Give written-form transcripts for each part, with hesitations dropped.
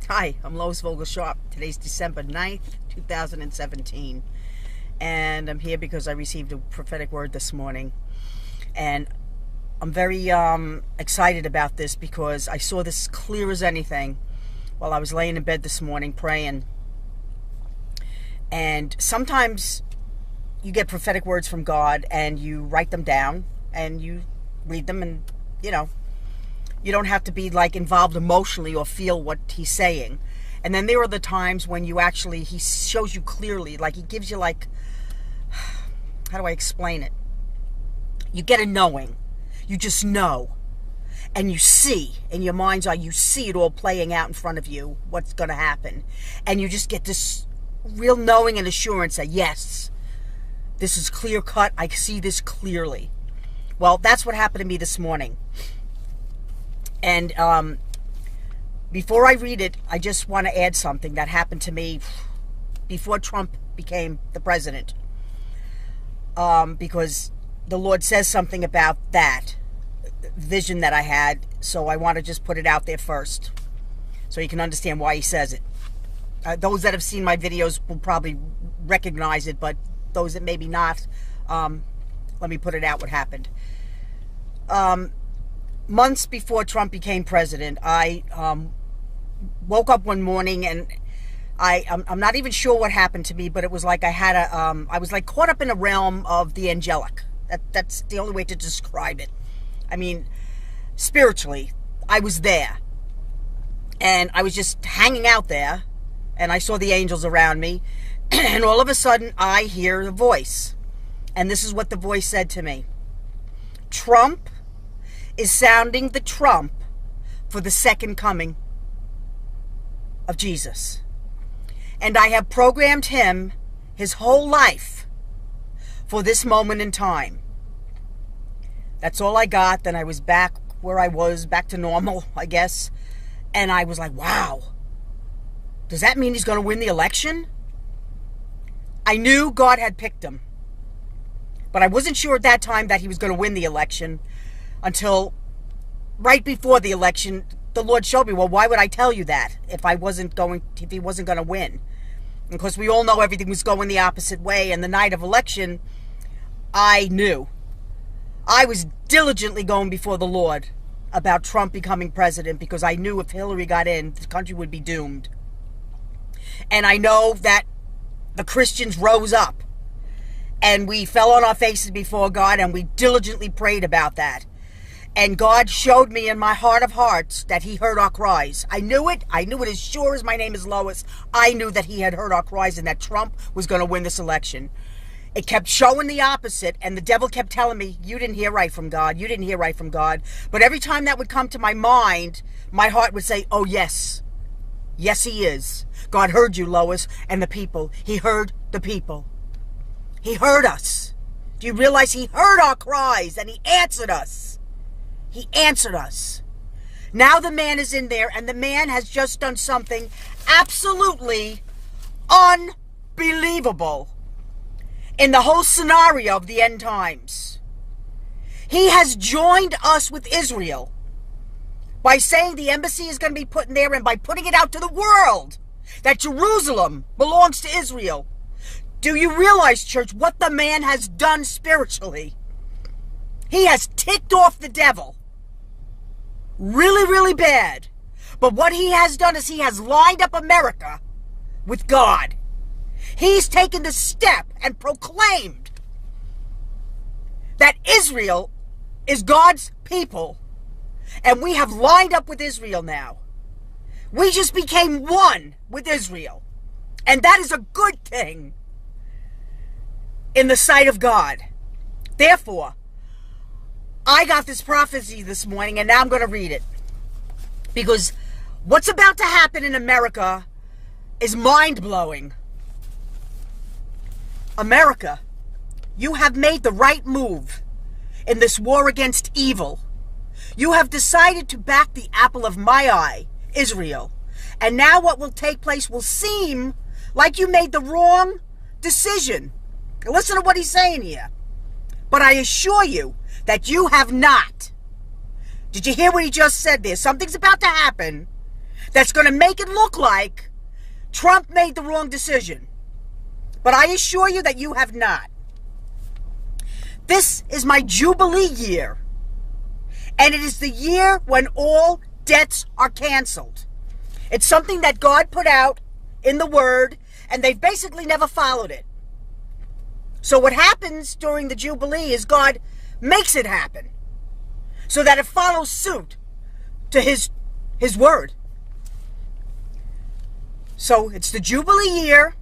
Hi, I'm Lois Vogel Sharp. Today's December 9th, 2017. And I'm here because I received a prophetic word this morning. And I'm very excited about this because I saw this clear as anything while I was laying in bed this morning praying. And sometimes you get prophetic words from God and you write them down and you read them, and you don't have to be like involved emotionally or feel what he's saying. And then there are the times when he shows you clearly, like he gives you like, how do I explain it? You get a knowing. You just know. And you see, in your mind's eye, you see it all playing out in front of you, what's going to happen. And you just get this real knowing and assurance that, yes, this is clear cut. I see this clearly. Well, that's what happened to me this morning. And before I read it, I just want to add something that happened to me before Trump became the president. Because the Lord says something about that vision that I had. So I want to just put it out there first so you can understand why he says it. Those that have seen my videos will probably recognize it, but those that maybe not, let me put it out what happened. Months before Trump became president, I woke up one morning and I'm not even sure what happened to me, but it was like I was like caught up in a realm of the angelic. That's the only way to describe it. I mean, spiritually, I was there. And I was just hanging out there, and I saw the angels around me, and all of a sudden, I hear a voice. And this is what the voice said to me. Trump is sounding the trump for the second coming of Jesus. And I have programmed him his whole life for this moment in time. That's all I got. Then I was back where I was, back to normal, I guess. And I was like, wow, does that mean he's going to win the election? I knew God had picked him, but I wasn't sure at that time that he was going to win the election until right before the election. The Lord showed me, well, why would I tell you that if he wasn't going to win? Because we all know everything was going the opposite way. And the night of election, I knew. I was diligently going before the Lord about Trump becoming president because I knew if Hillary got in, the country would be doomed. And I know that the Christians rose up and we fell on our faces before God and we diligently prayed about that. And God showed me in my heart of hearts that he heard our cries. I knew it. I knew it as sure as my name is Lois. I knew that he had heard our cries and that Trump was going to win this election. It kept showing the opposite, and the devil kept telling me, you didn't hear right from God. You didn't hear right from God. But every time that would come to my mind, my heart would say, oh, yes. Yes, he is. God heard you, Lois, and the people. He heard the people. He heard us. Do you realize he heard our cries and he answered us? He answered us. Now the man is in there, and the man has just done something absolutely unbelievable in the whole scenario of the end times. He has joined us with Israel by saying the embassy is going to be put in there and by putting it out to the world that Jerusalem belongs to Israel. Do you realize, church, what the man has done spiritually? He has ticked off the devil really, really bad. But what he has done is he has lined up America with God. He's taken the step and proclaimed that Israel is God's people. And we have lined up with Israel now. We just became one with Israel. And that is a good thing in the sight of God. Therefore, I got this prophecy this morning, and now I'm going to read it. Because what's about to happen in America is mind-blowing. America, you have made the right move in this war against evil. You have decided to back the apple of my eye, Israel. And now what will take place will seem like you made the wrong decision. Listen to what he's saying here. But I assure you that you have not. Did you hear what he just said there? Something's about to happen that's going to make it look like Trump made the wrong decision. But I assure you that you have not. This is my Jubilee year. And it is the year when all debts are canceled. It's something that God put out in the Word, and they've basically never followed it. So what happens during the Jubilee is God makes it happen so that it follows suit to his Word. So it's the Jubilee year,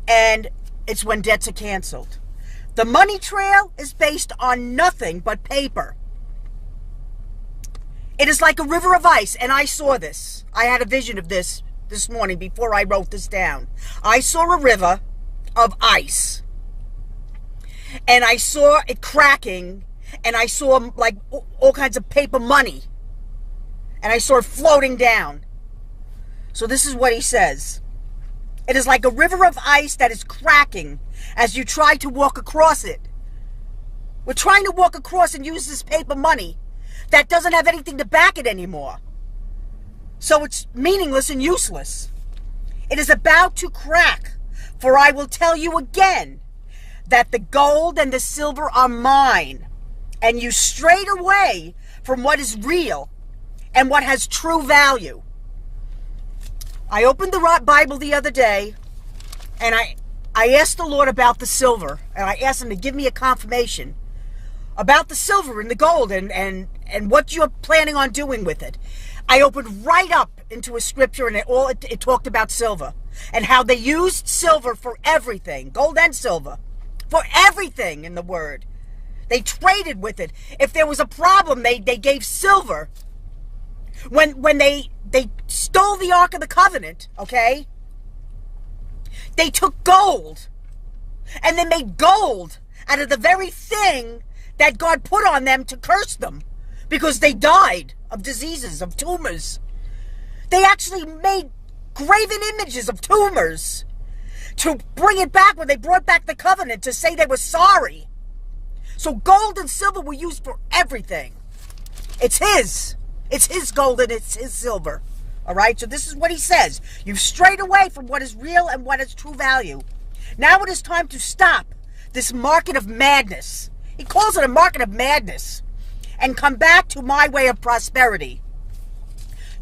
and it's when debts are canceled. The money trail is based on nothing but paper. It is like a river of ice, and I saw this. I had a vision of this morning before I wrote this down. I saw a river of ice, and I saw it cracking, and I saw like all kinds of paper money, and I saw it floating down. So this is what he says. It is like a river of ice that is cracking as you try to walk across it. We're trying to walk across and use this paper money that doesn't have anything to back it anymore. So it's meaningless and useless. It is about to crack, for I will tell you again that the gold and the silver are mine, and you strayed away from what is real and what has true value. I opened the Bible the other day, and I asked the Lord about the silver, and I asked him to give me a confirmation about the silver and the gold and what you're planning on doing with it. I opened right up into a scripture, and it talked about silver and how they used silver for everything, gold and silver, for everything in the Word. They traded with it. If there was a problem, they gave silver. When they stole the Ark of the Covenant, okay, they took gold, and they made gold out of the very thing that God put on them to curse them, because they died of diseases, of tumors. They actually made graven images of tumors to bring it back when they brought back the covenant, to say they were sorry. So gold and silver were used for everything. It's his. It's his gold and it's his silver. All right? So this is what he says. You've strayed away from what is real and what is true value. Now it is time to stop this market of madness. He calls it a market of madness. And come back to my way of prosperity.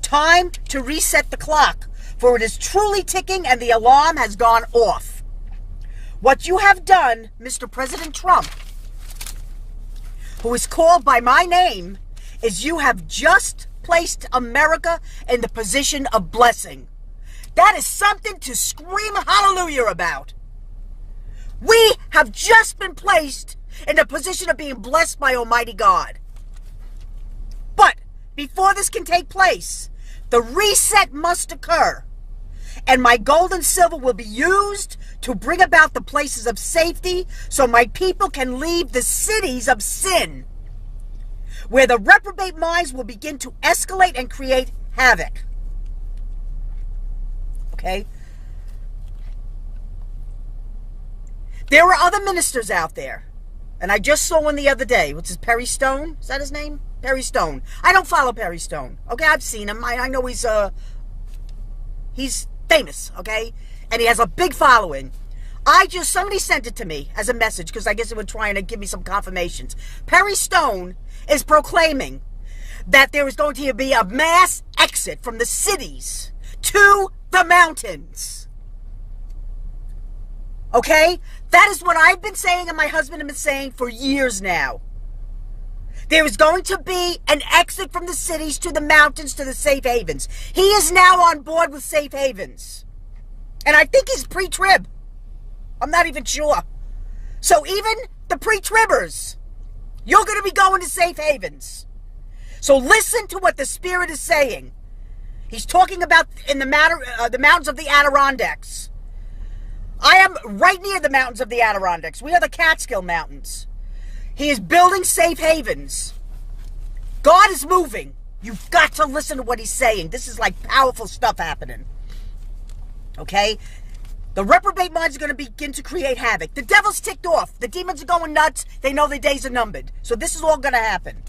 Time to reset the clock, for it is truly ticking and the alarm has gone off. What you have done, Mr. President Trump, who is called by my name, is you have just placed America in the position of blessing. That is something to scream hallelujah about. We have just been placed in a position of being blessed by Almighty God. But before this can take place, the reset must occur. And my gold and silver will be used to bring about the places of safety so my people can leave the cities of sin, where the reprobate minds will begin to escalate and create havoc. Okay? There are other ministers out there. And I just saw one the other day, which is Perry Stone. Is that his name? Perry Stone. I don't follow Perry Stone. Okay, I've seen him. I know he's famous, okay? And he has a big following. Somebody sent it to me as a message, because I guess they were trying to give me some confirmations. Perry Stone is proclaiming that there is going to be a mass exit from the cities to the mountains. Okay? That is what I've been saying and my husband have been saying for years now. There is going to be an exit from the cities to the mountains, to the safe havens. He is now on board with safe havens. And I think he's pre-trib. I'm not even sure. So even the pre-tribbers, you're going to be going to safe havens. So listen to what the Spirit is saying. He's talking about in the mountains of the Adirondacks. I am right near the mountains of the Adirondacks. We are the Catskill Mountains. He is building safe havens. God is moving. You've got to listen to what he's saying. This is like powerful stuff happening. Okay? The reprobate minds are going to begin to create havoc. The devil's ticked off. The demons are going nuts. They know their days are numbered. So this is all going to happen.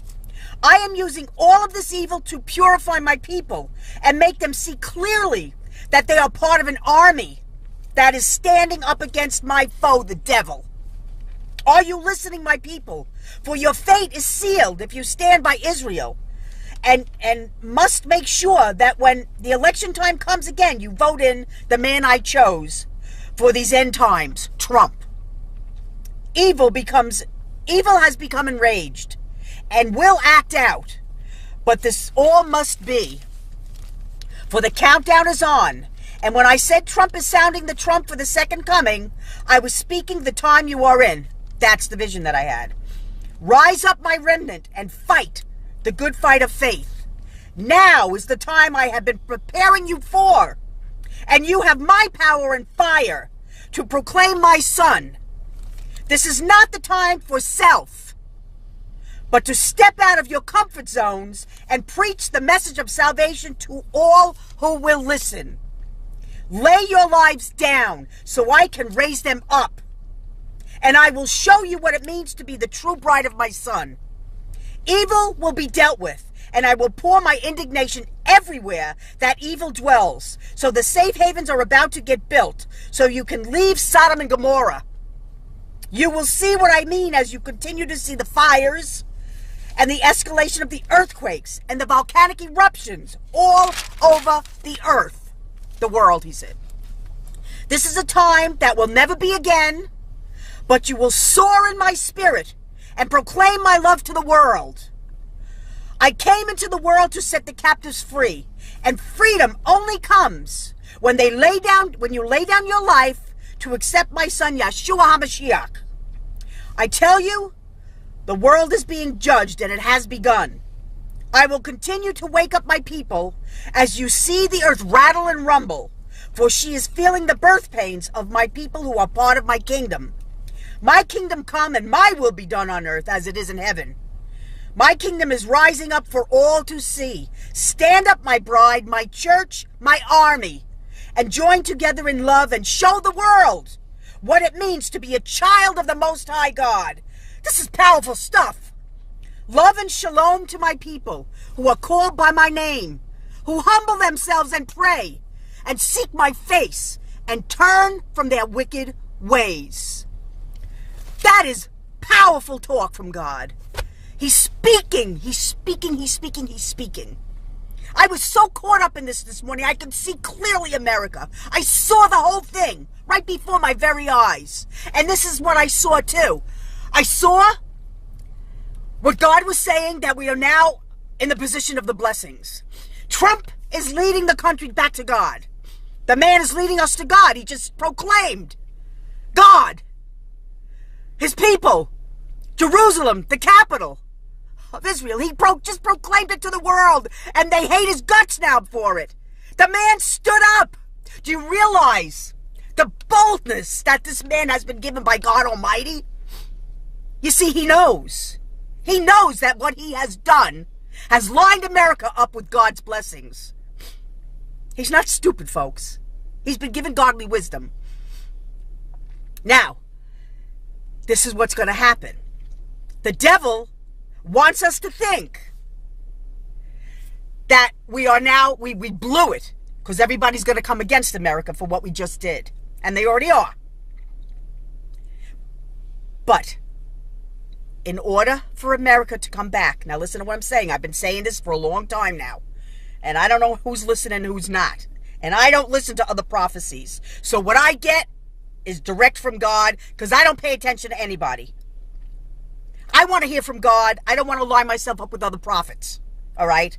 I am using all of this evil to purify my people and make them see clearly that they are part of an army that is standing up against my foe, the devil. Are you listening, my people? For your fate is sealed if you stand by Israel, and must make sure that when the election time comes again, you vote in the man I chose for these end times, Trump. Evil has become enraged and will act out. But this all must be. For the countdown is on. And when I said Trump is sounding the trump for the second coming, I was speaking the time you are in. That's the vision that I had. Rise up, my remnant, and fight the good fight of faith. Now is the time I have been preparing you for. And you have my power and fire to proclaim my son. This is not the time for self, but to step out of your comfort zones and preach the message of salvation to all who will listen. Lay your lives down so I can raise them up. And I will show you what it means to be the true bride of my son. Evil will be dealt with, and I will pour my indignation everywhere that evil dwells. So the safe havens are about to get built, so you can leave Sodom and Gomorrah. You will see what I mean as you continue to see the fires and the escalation of the earthquakes and the volcanic eruptions all over the earth. The world, he said. This is a time that will never be again, but you will soar in my spirit and proclaim my love to the world. I came into the world to set the captives free, and freedom only comes when you lay down your life to accept my son Yeshua HaMashiach. I tell you, the world is being judged, and it has begun. I will continue to wake up my people as you see the earth rattle and rumble, for she is feeling the birth pains of my people who are part of my kingdom. My kingdom come and my will be done on earth as it is in heaven. My kingdom is rising up for all to see. Stand up, my bride, my church, my army, and join together in love and show the world what it means to be a child of the Most High God. This is powerful stuff. Love and shalom to my people who are called by my name, who humble themselves and pray and seek my face and turn from their wicked ways. That is powerful talk from God. He's speaking, he's speaking, he's speaking, he's speaking. I was so caught up in this morning, I could see clearly America. I saw the whole thing right before my very eyes. And this is what I saw too. I saw what God was saying, that we are now in the position of the blessings. Trump is leading the country back to God. The man is leading us to God. He just proclaimed God, his people, Jerusalem, the capital of Israel. He just proclaimed it to the world, and they hate his guts now for it. The man stood up. Do you realize the boldness that this man has been given by God Almighty? You see, he knows. He knows that what he has done has lined America up with God's blessings. He's not stupid, folks. He's been given godly wisdom. Now, this is what's going to happen. The devil wants us to think that we blew it, because everybody's going to come against America for what we just did. And they already are. But in order for America to come back, now listen to what I'm saying. I've been saying this for a long time now. And I don't know who's listening and who's not. And I don't listen to other prophecies. So what I get is direct from God, because I don't pay attention to anybody. I want to hear from God. I don't want to line myself up with other prophets. All right?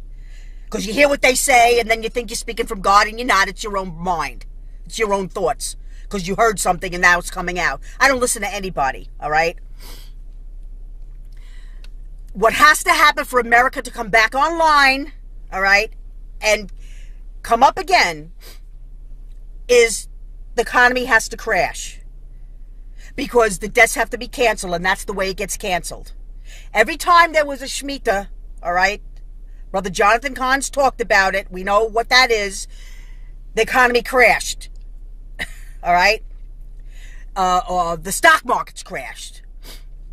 Because you hear what they say, and then you think you're speaking from God, and you're not. It's your own mind. It's your own thoughts. Because you heard something, and now it's coming out. I don't listen to anybody. All right? What has to happen for America to come back online, all right, and come up again, is the economy has to crash. Because the debts have to be canceled, and that's the way it gets canceled. Every time there was a Shemitah, all right, Brother Jonathan Cahn's talked about it. We know what that is. The economy crashed, all right? The stock markets crashed.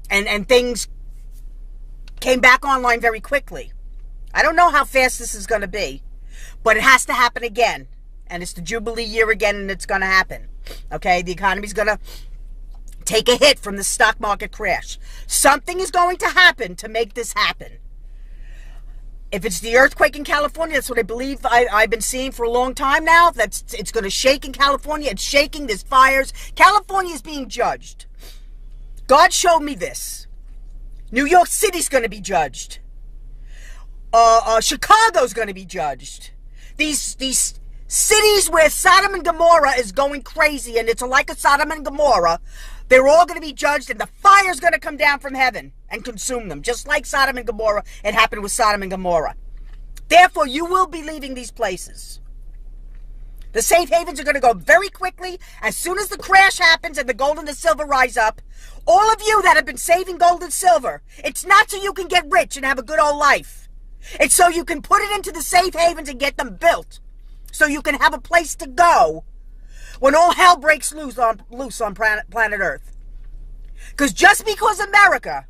And things came back online very quickly. I don't know how fast this is going to be, but it has to happen again. And it's the Jubilee year again, and it's going to happen. Okay? The economy's going to take a hit from the stock market crash. Something is going to happen to make this happen. If it's the earthquake in California, that's what I believe I've been seeing for a long time now. It's going to shake in California. It's shaking. There's fires. California is being judged. God showed me this. New York City's going to be judged. Chicago's going to be judged. These cities where Sodom and Gomorrah is going crazy, and it's like a Sodom and Gomorrah, they're all going to be judged, and the fire's going to come down from heaven and consume them, just like Sodom and Gomorrah. It happened with Sodom and Gomorrah. Therefore, you will be leaving these places. The safe havens are going to go very quickly. As soon as the crash happens and the gold and the silver rise up, all of you that have been saving gold and silver, it's not so you can get rich and have a good old life. It's so you can put it into the safe havens and get them built, so you can have a place to go when all hell breaks loose on planet Earth. Because just because America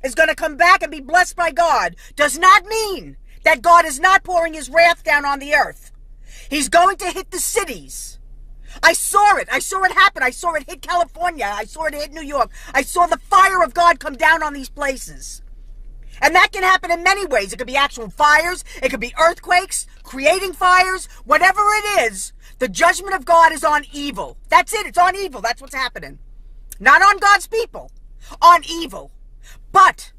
is going to come back and be blessed by God does not mean that God is not pouring his wrath down on the earth. He's going to hit the cities. I saw it. I saw it happen. I saw it hit California. I saw it hit New York. I saw the fire of God come down on these places. And that can happen in many ways. It could be actual fires. It could be earthquakes, creating fires. Whatever it is, the judgment of God is on evil. That's it. It's on evil. That's what's happening. Not on God's people. On evil. But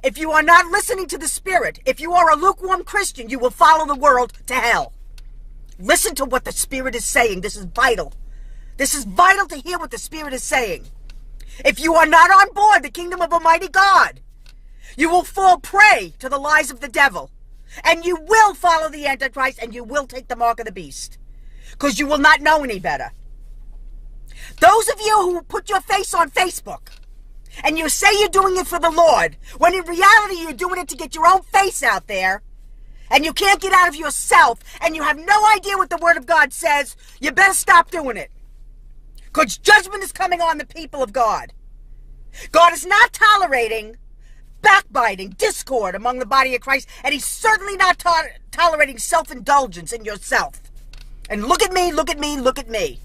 if you are not listening to the Spirit, if you are a lukewarm Christian, you will follow the world to hell. Listen to what the Spirit is saying. This is vital. This is vital to hear what the Spirit is saying. If you are not on board the kingdom of Almighty God, you will fall prey to the lies of the devil. And you will follow the Antichrist, and you will take the mark of the beast. Because you will not know any better. Those of you who put your face on Facebook, and you say you're doing it for the Lord, when in reality you're doing it to get your own face out there, and you can't get out of yourself, and you have no idea what the Word of God says, you better stop doing it. Because judgment is coming on the people of God. God is not tolerating backbiting, discord among the body of Christ, and he's certainly not tolerating self-indulgence in yourself. And look at me, look at me, look at me.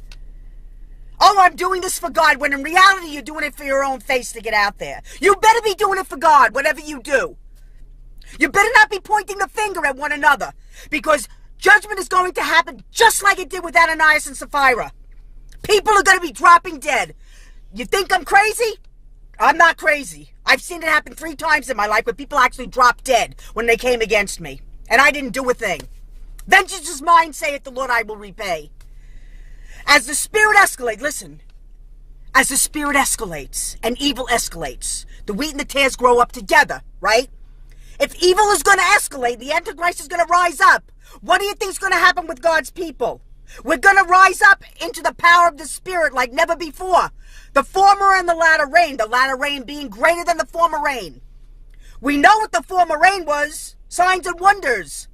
Oh, I'm doing this for God, when in reality you're doing it for your own face to get out there. You better be doing it for God, whatever you do. You better not be pointing the finger at one another, because judgment is going to happen just like it did with Ananias and Sapphira. People are going to be dropping dead. You think I'm crazy? I'm not crazy. I've seen it happen 3 times in my life where people actually dropped dead when they came against me. And I didn't do a thing. Vengeance is mine, saith the Lord, I will repay. As the Spirit escalates, listen. As the Spirit escalates and evil escalates, the wheat and the tares grow up together, right? If evil is going to escalate, the Antichrist is going to rise up. What do you think is going to happen with God's people? We're going to rise up into the power of the Spirit like never before. The former and the latter rain being greater than the former rain. We know what the former rain was. Signs and wonders.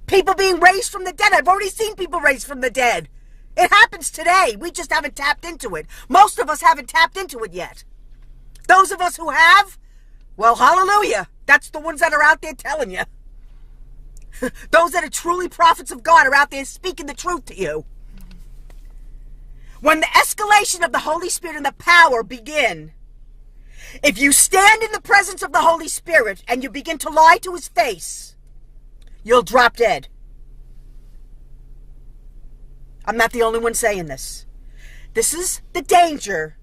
People being raised from the dead. I've already seen people raised from the dead. It happens today. We just haven't tapped into it. Most of us haven't tapped into it yet. Those of us who have, well, hallelujah. That's the ones that are out there telling you. Those that are truly prophets of God are out there speaking the truth to you. When the escalation of the Holy Spirit and the power begin, if you stand in the presence of the Holy Spirit and you begin to lie to his face, you'll drop dead. I'm not the only one saying this. This is the danger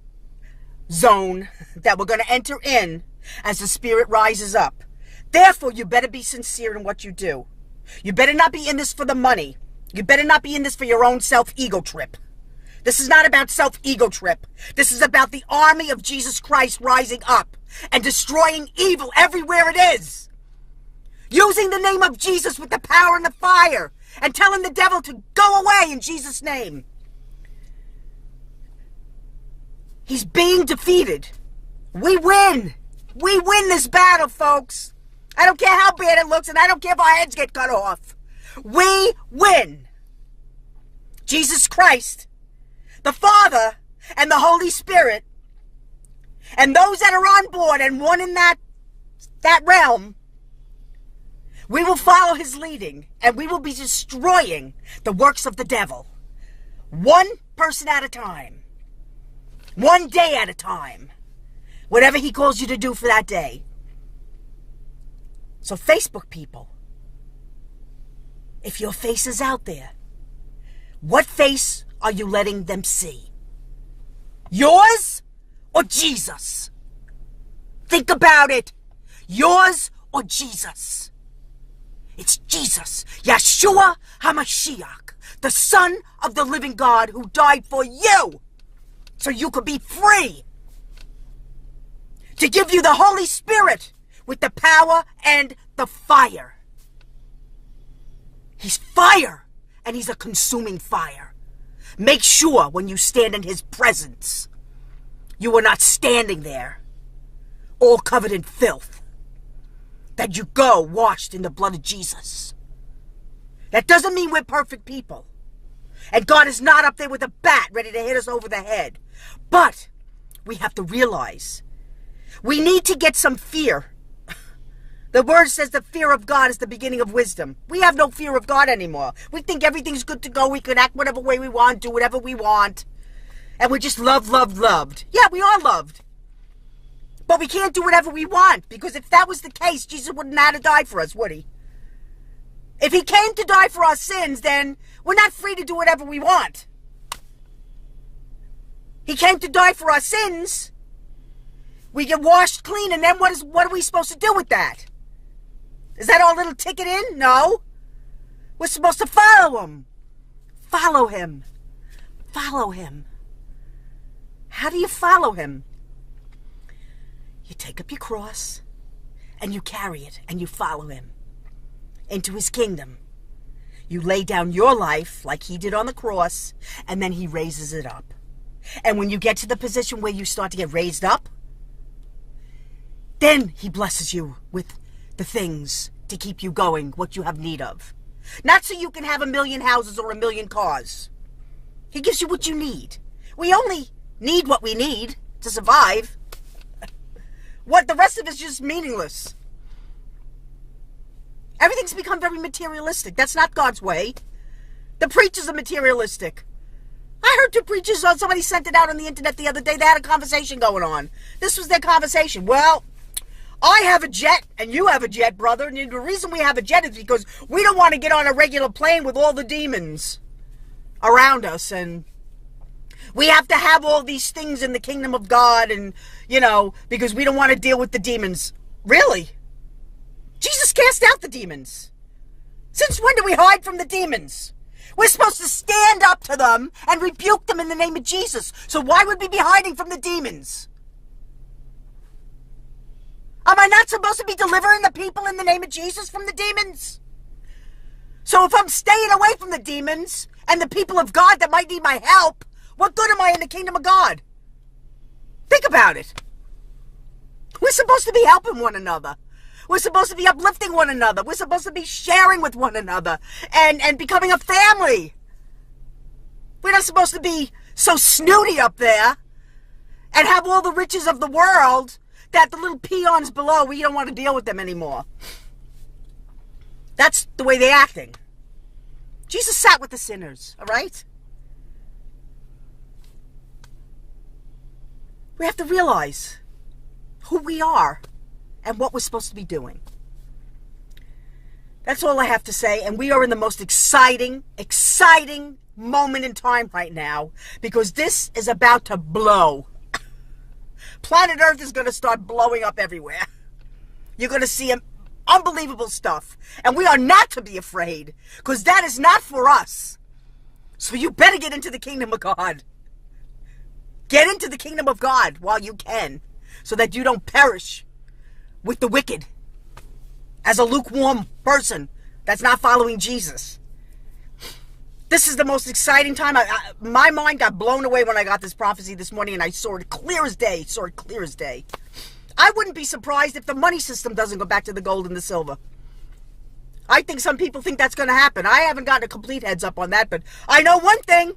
zone that we're going to enter in as the Spirit rises up. Therefore, you better be sincere in what you do. You better not be in this for the money. You better not be in this for your own self-ego trip. This is not about self-ego trip. This is about the army of Jesus Christ rising up and destroying evil everywhere it is. Using the name of Jesus with the power and the fire and telling the devil to go away in Jesus' name. He's being defeated. We win. We win this battle, folks. I don't care how bad it looks, and I don't care if our heads get cut off. We win. Jesus Christ, the Father, and the Holy Spirit, and those that are on board and one in that that realm, we will follow his leading, and we will be destroying the works of the devil. One person at a time. One day at a time. Whatever he calls you to do for that day. So Facebook people, if your face is out there, what face are you letting them see? Yours or Jesus? Think about it. Yours or Jesus? It's Jesus, Yeshua HaMashiach, the Son of the living God who died for you so you could be free. To give you the Holy Spirit with the power and the fire. He's fire, and he's a consuming fire. Make sure when you stand in his presence, you are not standing there all covered in filth. That you go washed in the blood of Jesus. That doesn't mean we're perfect people. And God is not up there with a bat ready to hit us over the head. But we have to realize we need to get some fear. The word says the fear of God is the beginning of wisdom. We have no fear of God anymore. We think everything's good to go. We can act whatever way we want, do whatever we want. And we're just loved. Yeah, we are loved. But we can't do whatever we want. Because if that was the case, Jesus wouldn't have to die for us, would he? If he came to die for our sins, then we're not free to do whatever we want. He came to die for our sins. We get washed clean, and then what are we supposed to do with that? Is that our little ticket in? No. We're supposed to follow him. Follow him. Follow him. How do you follow him? You take up your cross, and you carry it, and you follow him into his kingdom. You lay down your life like he did on the cross, and then he raises it up. And when you get to the position where you start to get raised up, then he blesses you with the things to keep you going, what you have need of. Not so you can have 1,000,000 houses or 1,000,000 cars. He gives you what you need. We only need what we need to survive. What the rest of it's just meaningless. Everything's become very materialistic. That's not God's way. The preachers are materialistic. I heard 2 preachers, somebody sent it out on the internet the other day. They had a conversation going on. This was their conversation. Well, I have a jet, and you have a jet, brother. And the reason we have a jet is because we don't want to get on a regular plane with all the demons around us. And we have to have all these things in the kingdom of God, and, because we don't want to deal with the demons. Really? Jesus cast out the demons. Since when do we hide from the demons? We're supposed to stand up to them and rebuke them in the name of Jesus. So why would we be hiding from the demons? Am I not supposed to be delivering the people in the name of Jesus from the demons? So if I'm staying away from the demons and the people of God that might need my help, what good am I in the kingdom of God? Think about it. We're supposed to be helping one another. We're supposed to be uplifting one another. We're supposed to be sharing with one another and becoming a family. We're not supposed to be so snooty up there and have all the riches of the world that the little peons below, we don't want to deal with them anymore. That's the way they're acting. Jesus sat with the sinners, all right? We have to realize who we are and what we're supposed to be doing. That's all I have to say. And we are in the most exciting moment in time right now, because this is about to blow. Planet Earth is going to start blowing up everywhere. You're going to see unbelievable stuff. And we are not to be afraid, because that is not for us. So you better get into the kingdom of God. Get into the kingdom of God while you can, so that you don't perish with the wicked as a lukewarm person that's not following Jesus. This is the most exciting time. My mind got blown away when I got this prophecy this morning, and I saw it clear as day. I wouldn't be surprised if the money system doesn't go back to the gold and the silver. I think some people think that's going to happen. I haven't gotten a complete heads up on that, but I know one thing.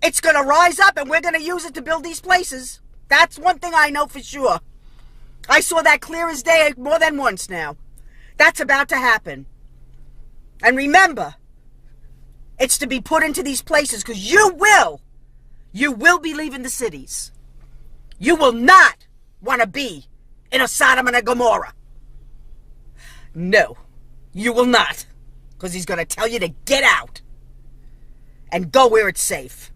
It's going to rise up, and we're going to use it to build these places. That's one thing I know for sure. I saw that clear as day more than once now. That's about to happen. And remember, it's to be put into these places because you will be leaving the cities. You will not want to be in a Sodom and a Gomorrah. No, you will not. Because he's going to tell you to get out and go where it's safe.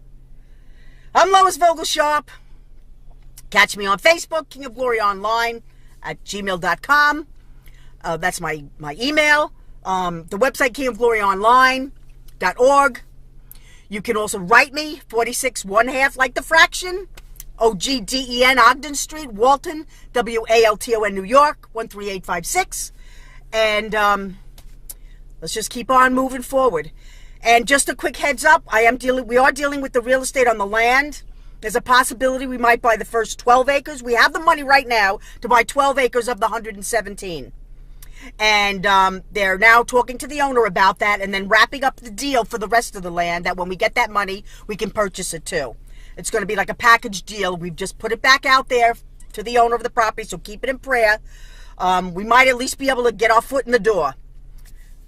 I'm Lois Vogel Sharp. Catch me on Facebook, King of Glory Online at gmail.com. That's my email. The website, kingofgloryonline.org. You can also write me, 46 1/2, like the fraction, OGDEN, Ogden Street, Walton, WALTON, New York, 13856. And let's just keep on moving forward. And just a quick heads up, we are dealing with the real estate on the land. There's a possibility we might buy the first 12 acres. We have the money right now to buy 12 acres of the 117. And they're now talking to the owner about that and then wrapping up the deal for the rest of the land, that when we get that money, we can purchase it too. It's going to be like a package deal. We've just put it back out there to the owner of the property, so keep it in prayer. We might at least be able to get our foot in the door.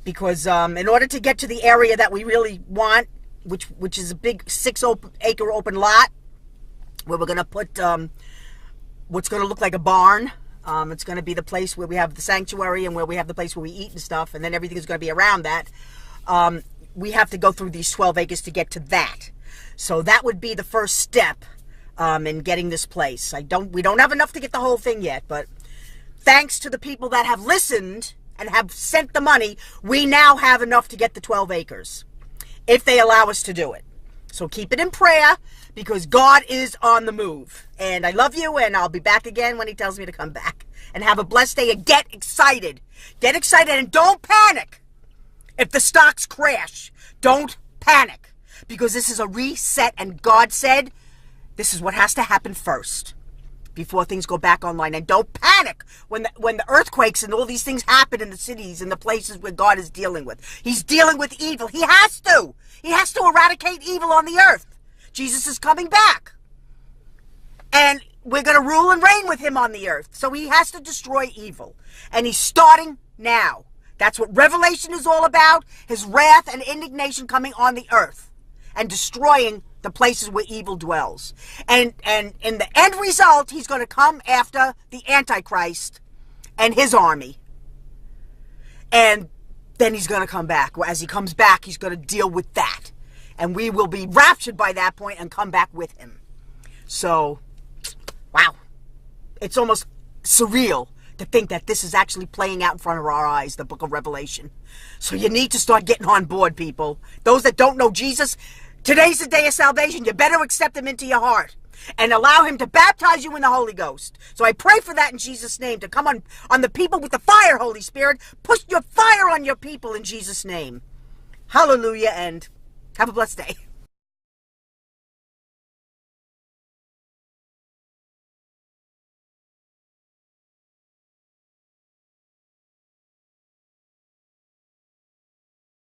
Because in order to get to the area that we really want, which is a big 6-acre open lot, where we're going to put what's going to look like a barn. It's going to be the place where we have the sanctuary and where we have the place where we eat and stuff, and then everything is going to be around that. We have to go through these 12 acres to get to that. So that would be the first step in getting this place. We don't have enough to get the whole thing yet, but thanks to the people that have listened and have sent the money, we now have enough to get the 12 acres, if they allow us to do it. So keep it in prayer, because God is on the move. And I love you, and I'll be back again when he tells me to come back. And have a blessed day, and get excited. Get excited, and don't panic. If the stocks crash, don't panic. Because this is a reset, and God said this is what has to happen first before things go back online. And don't panic when the earthquakes and all these things happen in the cities and the places where God is dealing with. He's dealing with evil. He has to. He has to eradicate evil on the earth. Jesus is coming back. And we're going to rule and reign with him on the earth. So he has to destroy evil. And he's starting now. That's what Revelation is all about. His wrath and indignation coming on the earth and destroying the places where evil dwells. And in the end result, he's going to come after the Antichrist and his army. And then he's going to come back. As he comes back, he's going to deal with that. And we will be raptured by that point and come back with him. So, wow. It's almost surreal to think that this is actually playing out in front of our eyes, the book of Revelation. So you need to start getting on board, people. Those that don't know Jesus, today's the day of salvation. You better accept him into your heart and allow him to baptize you in the Holy Ghost. So I pray for that in Jesus' name, to come on the people with the fire, Holy Spirit. Push your fire on your people in Jesus' name. Hallelujah, and have a blessed day.